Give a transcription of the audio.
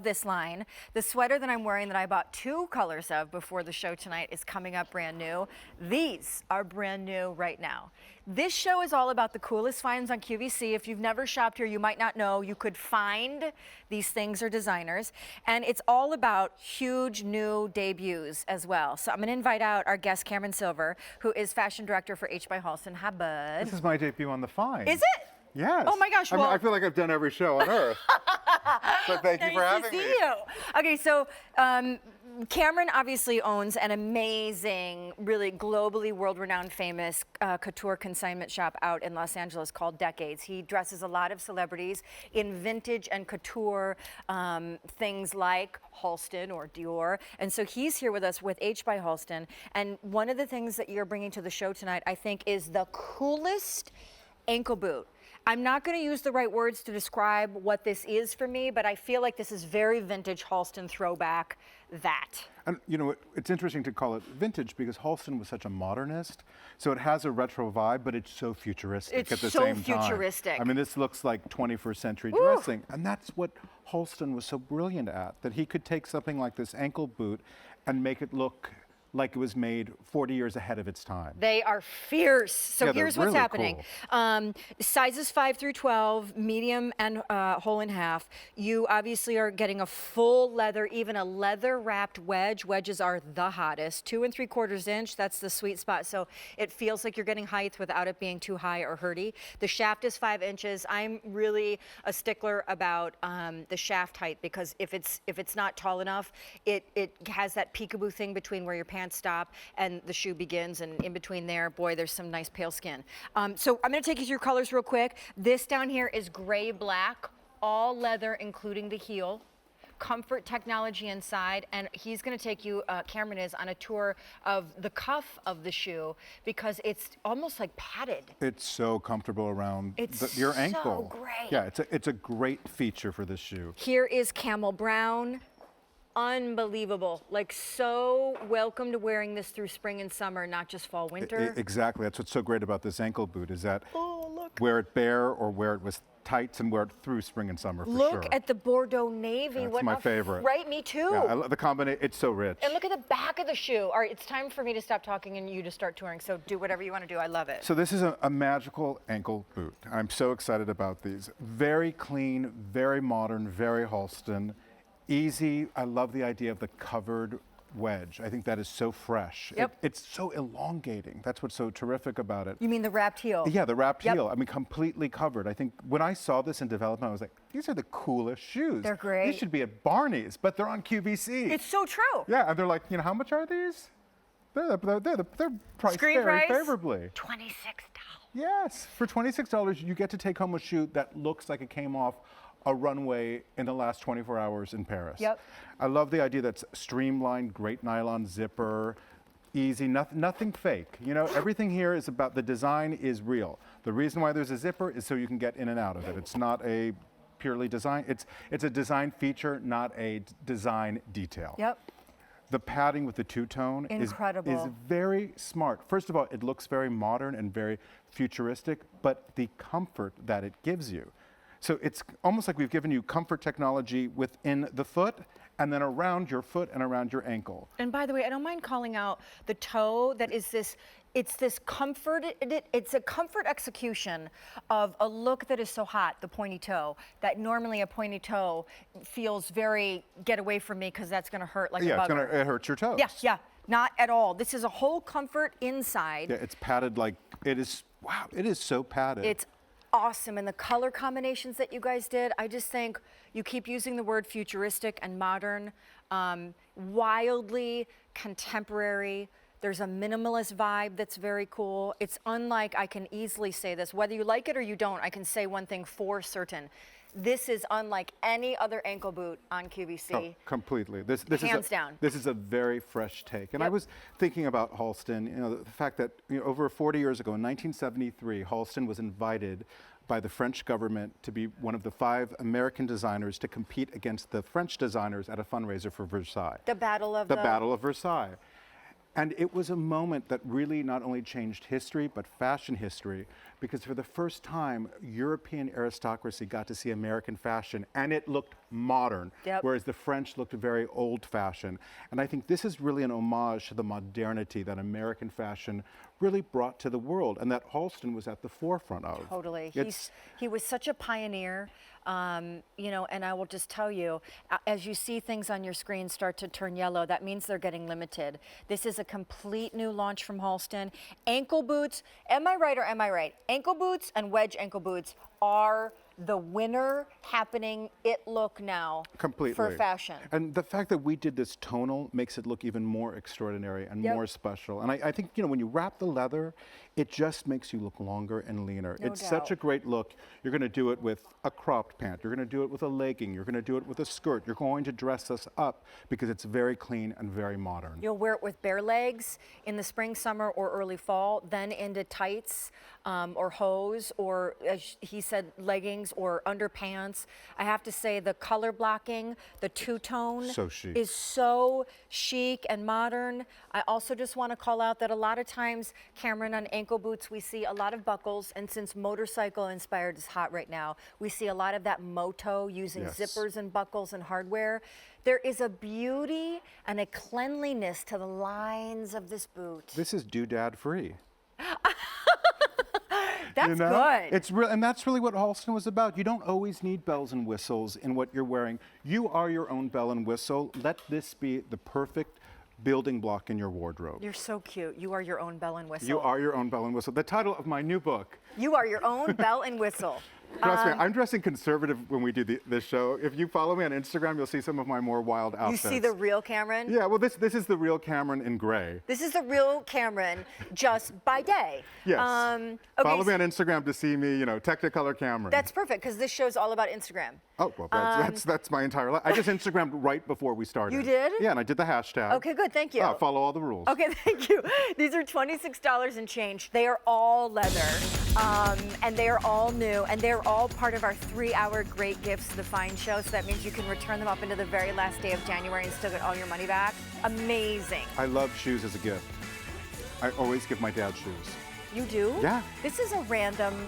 love this line. The sweater that I'm wearing that I bought 2 colors of before the show tonight is coming up brand new. These are brand new right now. This show is all about the coolest finds on QVC. If you've never shopped here, you might not know you could find these things or designers. And it's all about huge new debuts as well. So I'm going to invite out our guest, Cameron Silver, who is fashion director for H by Halston. Hi, bud. This is my debut on the find. Is it? Yes. Oh my gosh. I Well, mean, I feel like I've done every show on earth. So thank you for having me. Nice to see you. Okay, so Cameron obviously owns an amazing, really globally world-renowned famous couture consignment shop out in Los Angeles called Decades. He dresses a lot of celebrities in vintage and couture things like Halston or Dior. And so he's here with us with H by Halston. And one of the things that you're bringing to the show tonight, I think, is the coolest ankle boot. I'm not going to use the right words to describe what this is for me, but I feel like this is very vintage Halston throwback that. And you know, it's interesting to call it vintage because Halston was such a modernist. So it has a retro vibe, but it's so futuristic at the same time. It's so futuristic. I mean, this looks like 21st century Ooh. dressing. And that's what Halston was so brilliant at, that he could take something like this ankle boot and make it look like it was made 40 years ahead of its time. They are fierce. So Yeah, here's they're what's really happening. Sizes 5 through 12, medium and whole in half. You obviously are getting a full leather, even a leather wrapped wedge. Wedges are the hottest. 2 3/4 inch, that's the sweet spot. So it feels like you're getting height without it being too high or hurdy. The shaft is 5 inches. I'm really a stickler about the shaft height because if it's not tall enough, it has that peekaboo thing between where your pants stop and the shoe begins, and in between there, boy, there's some nice pale skin. So I'm going to take you through colors real quick. This down here is gray black, all leather, including the heel. Comfort technology inside, and he's going to take you, Cameron is, on a tour of the cuff of the shoe because it's almost like padded. It's so comfortable around your ankle. So great. Yeah, it's a great feature for this shoe. Here is camel brown. Unbelievable. Like, so welcome to wearing this through spring and summer, not just fall, winter. Exactly. That's what's so great about this ankle boot is that look. wear it bare or wear it with tights and wear it through spring and summer for sure. Look at the Bordeaux navy. That's my favorite. Right, me too. Yeah, I love the combination. It's so rich. And look at the back of the shoe. All right, it's time for me to stop talking and you to start touring. So do whatever you want to do. I love it. So this is a magical ankle boot. I'm so excited about these. Very clean, very modern, very Halston. Easy. I love the idea of the covered wedge. I think that is so fresh. Yep. It's so elongating. That's what's so terrific about it. You mean the wrapped heel? Yeah, the wrapped Yep. heel. I mean, completely covered. I think when I saw this in development, I was like, these are the coolest shoes. They're great. These should be at Barney's, but they're on QVC. It's so true. Yeah, and they're like, you know, how much are these? They're priced Screen very price? favorably. $26. Yes, for $26, you get to take home a shoe that looks like it came off a runway in the last 24 hours in Paris. Yep. I love the idea that's streamlined, great nylon zipper, easy, nothing fake. You know, everything here is about the design is real. The reason why there's a zipper is so you can get in and out of it. It's not a purely design, it's a design feature, not a design detail. Yep. The padding with the two-tone is very smart. First of all, it looks very modern and very futuristic, but the comfort that it gives you. So it's almost like we've given you comfort technology within the foot and then around your foot and around your ankle. And by the way, I don't mind calling out the toe that is this, it's this comfort, it's a comfort execution of a look that is so hot, the pointy toe, that normally a pointy toe feels very, get away from me because that's gonna hurt like a bugger. Yeah, it hurts your toes. Yeah, not at all. This is a whole comfort inside. Yeah, it's padded like, it is, wow, it is so padded. It's awesome, and the color combinations that you guys did, I just think you keep using the word futuristic and modern, wildly contemporary. There's a minimalist vibe that's very cool. It's unlike, I can easily say this, whether you like it or you don't, I can say one thing for certain. This is unlike any other ankle boot on QVC. Oh, completely. This Hands down. This is a very fresh take. And I was thinking about Halston, you know, the fact that over 40 years ago, in 1973, Halston was invited by the French government to be one of the 5 American designers to compete against the French designers at a fundraiser for Versailles. The Battle of Battle of Versailles. And it was a moment that really not only changed history, but fashion history, because for the first time, European aristocracy got to see American fashion, and it looked modern, Yep. whereas the French looked very old-fashioned. And I think this is really an homage to the modernity that American fashion really brought to the world, and that Halston was at the forefront of. Totally. It's- He was such a pioneer, you know, and I will just tell you, as you see things on your screen start to turn yellow, that means they're getting limited. This is a complete new launch from Halston. Ankle boots, am I right or am I right? Ankle boots and wedge ankle boots are the winner happening it look now Completely. for fashion. And the fact that we did this tonal makes it look even more extraordinary and Yep. more special. And I think, you know, when you wrap the leather, it just makes you look longer and leaner. No It's such a doubt. great look. You're going to do it with a cropped pant. You're going to do it with a legging. You're going to do it with a skirt. You're going to dress us up because it's very clean and very modern. You'll wear it with bare legs in the spring, summer, or early fall, then into tights or hose, or as he said, leggings or underpants. I have to say the color blocking, the two-tone So chic. is so chic and modern. I also just want to call out that a lot of times, Cameron, on ankle boots, we see a lot of buckles, and since motorcycle inspired is hot right now, we see a lot of that moto using Yes. zippers and buckles and hardware. There is a beauty and a cleanliness to the lines of this boot. This is doodad free. That's You know? good. It's real, and that's really what Halston was about. You don't always need bells and whistles in what you're wearing. You are your own bell and whistle. Let this be the perfect building block in your wardrobe. You're so cute. You are your own bell and whistle. You are your own bell and whistle. The title of my new book. You are your own bell and whistle. Trust me, I'm dressing conservative when we do this show. If you follow me on Instagram, you'll see some of my more wild You outfits. see the real Cameron? Yeah, well, this is the real Cameron in gray. This is the real Cameron, just by day. Yes. Okay, Follow me so on Instagram to see me, you know, Technicolor Cameron. that's perfect because this show's all about Instagram. Oh, well, that's my entire life. I just Instagrammed right before we started. You did? Yeah, and I did the hashtag. Okay, good. Thank you. Follow all the rules. Okay, thank you. These are $26 and change. They are all leather, and they are all new, and they're all part of our 3-hour Great Gifts to the Fine show. So that means you can return them up into the very last day of January and still get all your money back. Amazing. I love shoes as a gift. I always give my dad shoes. You do? Yeah. This is a random